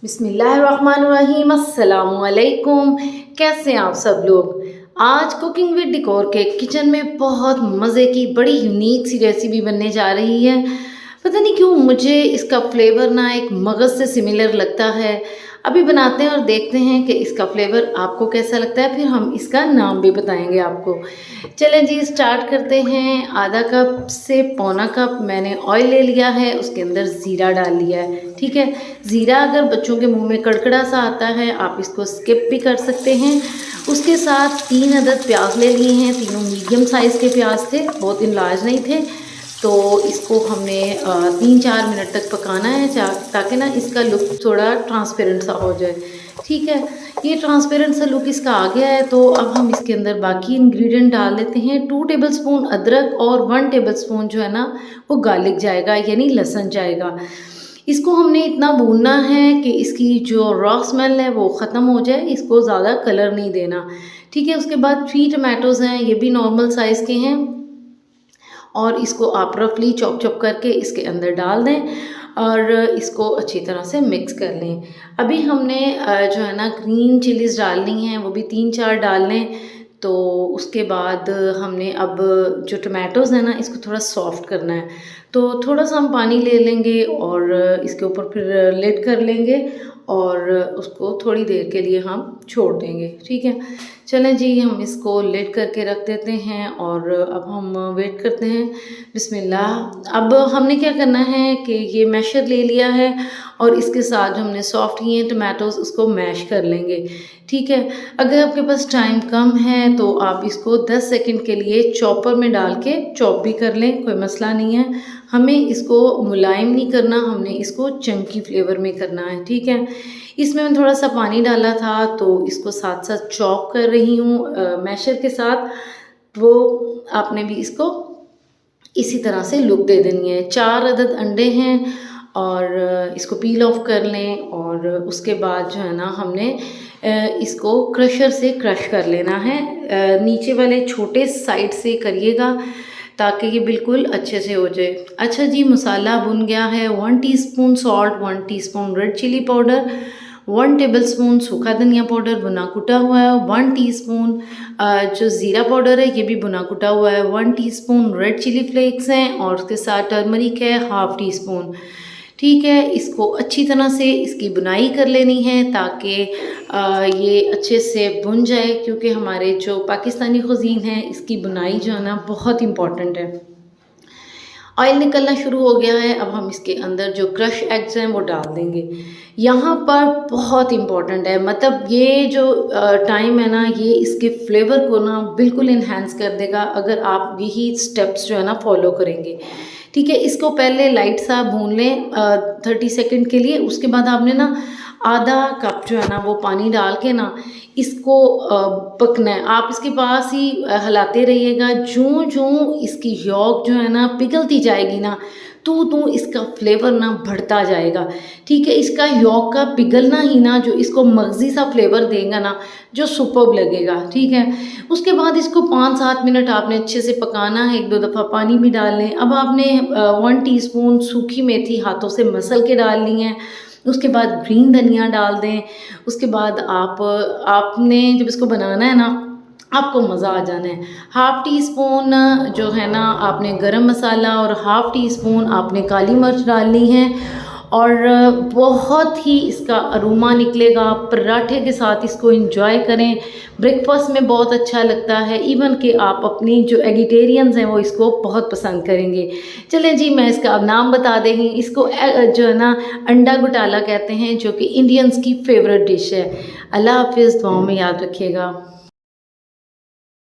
बिस्मिल्लाहिर्रहमानिर्रहीम, अस्सलामुअलैकुम। कैसे हैं आप सब लोग। आज कुकिंग विद डेकोर के किचन में बहुत मज़े की बड़ी यूनिक सी रेसिपी बनने जा रही है। पता नहीं क्यों मुझे इसका फ्लेवर ना एक मगज़ से सिमिलर लगता है। अभी बनाते हैं और देखते हैं कि इसका फ्लेवर आपको कैसा लगता है, फिर हम इसका नाम भी बताएंगे आपको। चलें जी, स्टार्ट करते हैं। आधा कप से पौना कप मैंने ऑयल ले लिया है, उसके अंदर ज़ीरा डाल लिया है। ठीक है, ज़ीरा अगर बच्चों के मुंह में कड़कड़ा सा आता है आप इसको स्किप भी कर सकते हैं। उसके साथ 3 अदद प्याज ले लिए हैं, तीनों मीडियम साइज़ के प्याज थे, बहुत इनलार्ज नहीं थे। तो इसको हमने 3-4 मिनट तक पकाना है ताकि ना इसका लुक थोड़ा ट्रांसपेरेंट सा हो जाए। ठीक है, ये ट्रांसपेरेंट सा लुक इसका आ गया है। तो अब हम इसके अंदर बाकी इंग्रेडिएंट डाल देते हैं। 2 टेबलस्पून अदरक और 1 टेबलस्पून जो है ना वो गार्लिक जाएगा, यानी लहसुन जाएगा। इसको हमने इतना भूनना है कि इसकी जो रॉ स्मेल है वो ख़त्म हो जाए, इसको ज़्यादा कलर नहीं देना। ठीक है, उसके बाद 3 टमाटोज़ हैं, ये भी नॉर्मल साइज़ के हैं और इसको आप रफली चॉप चॉप करके इसके अंदर डाल दें और इसको अच्छी तरह से मिक्स कर लें। अभी हमने जो है ना ग्रीन चिलीज़ डालनी है, वो भी 3-4 डाल लें। तो उसके बाद हमने अब जो टमाटोज़ हैं ना इसको थोड़ा सॉफ्ट करना है, तो थोड़ा सा हम पानी ले लेंगे और इसके ऊपर फिर लिड कर लेंगे और उसको थोड़ी देर के लिए हम छोड़ देंगे। ठीक है, चलें जी, हम इसको लिड करके रख देते हैं और अब हम वेट करते हैं। बिस्मिल्लाह। अब हमने क्या करना है कि ये मैशर ले लिया है और इसके साथ जो हमने सॉफ्ट किए हैं टमाटोज़ उसको मैश कर लेंगे। ठीक है, अगर आपके पास टाइम कम है तो आप इसको 10 सेकंड के लिए चॉपर में डाल के चॉप भी कर लें, कोई मसला नहीं है। हमें इसको मुलायम नहीं करना, हमने इसको चंकी फ्लेवर में करना है। ठीक है, इसमें मैं थोड़ा सा पानी डाला था तो इसको साथ साथ चॉप कर रही हूँ मैशर के साथ। वो आपने भी इसको इसी तरह से लुक दे देनी है। 4 अदद अंडे हैं और इसको पील ऑफ कर लें और उसके बाद जो है ना हमने इसको क्रशर से क्रश कर लेना है। नीचे वाले छोटे साइड से करिएगा ताकि ये बिल्कुल अच्छे से हो जाए। अच्छा जी, मसाला भुन गया है। 1 teaspoon salt, 1 teaspoon red chilli powder, 1 tablespoon सूखा धनिया पाउडर भुना कुटा हुआ है, 1 टीस्पून जो ज़ीरा पाउडर है ये भी भुना कुटा हुआ है, 1 टीस्पून रेड चिली फ्लेक्स हैं और उसके साथ टर्मरिक है 1/2 टीस्पून। ठीक है, इसको अच्छी तरह से इसकी बुनाई कर लेनी है ताकि ये अच्छे से भुन जाए, क्योंकि हमारे जो पाकिस्तानी कुज़ीन है इसकी बुनाई जो है ना बहुत इम्पॉर्टेंट है। ऑयल निकलना शुरू हो गया है, अब हम इसके अंदर जो क्रश एग्स हैं वो डाल देंगे। यहाँ पर बहुत इम्पॉर्टेंट है, मतलब ये जो टाइम है ना ये इसके फ्लेवर को ना बिल्कुल इन्हेंस कर देगा अगर आप यही स्टेप्स जो है ना फॉलो करेंगे। ठीक है, इसको पहले लाइट सा भून लें 30 सेकंड के लिए। उसके बाद आपने ना आधा कप जो है ना वो पानी डाल के ना इसको पकना है। आप इसके पास ही हिलाते रहिएगा। जूं जूं इसकी यॉक जो है ना पिघलती जाएगी ना तो इसका फ्लेवर ना बढ़ता जाएगा। ठीक है, इसका यॉक का पिघलना ही ना जो इसको मगज़ी सा फ्लेवर देगा ना जो सुपर्ब लगेगा। ठीक है, उसके बाद इसको 5-7 मिनट आपने अच्छे से पकाना है। 1-2 दफ़ा पानी भी डाल लें। अब आपने 1 टीस्पून सूखी मेथी हाथों से मसल के डाल ली है। उसके बाद ग्रीन धनिया डाल दें। उसके बाद आपने जब इसको बनाना है ना आपको मज़ा आ जाना है। 1/2 टीस्पून जो है ना आपने गरम मसाला और 1/2 टीस्पून आपने काली मिर्च डालनी है और बहुत ही इसका अरोमा निकलेगा। पराठे के साथ इसको एंजॉय करें, ब्रेकफास्ट में बहुत अच्छा लगता है। इवन कि आप अपनी जो एगिटेरियंस हैं वो इसको बहुत पसंद करेंगे। चलें जी, मैं इसका अब नाम बता देंगी। इसको जो है ना अंडा घोटाला कहते हैं, जो कि इंडियंस की फेवरेट डिश है। अल्लाह हाफिज़, दुआओं में याद रखिएगा।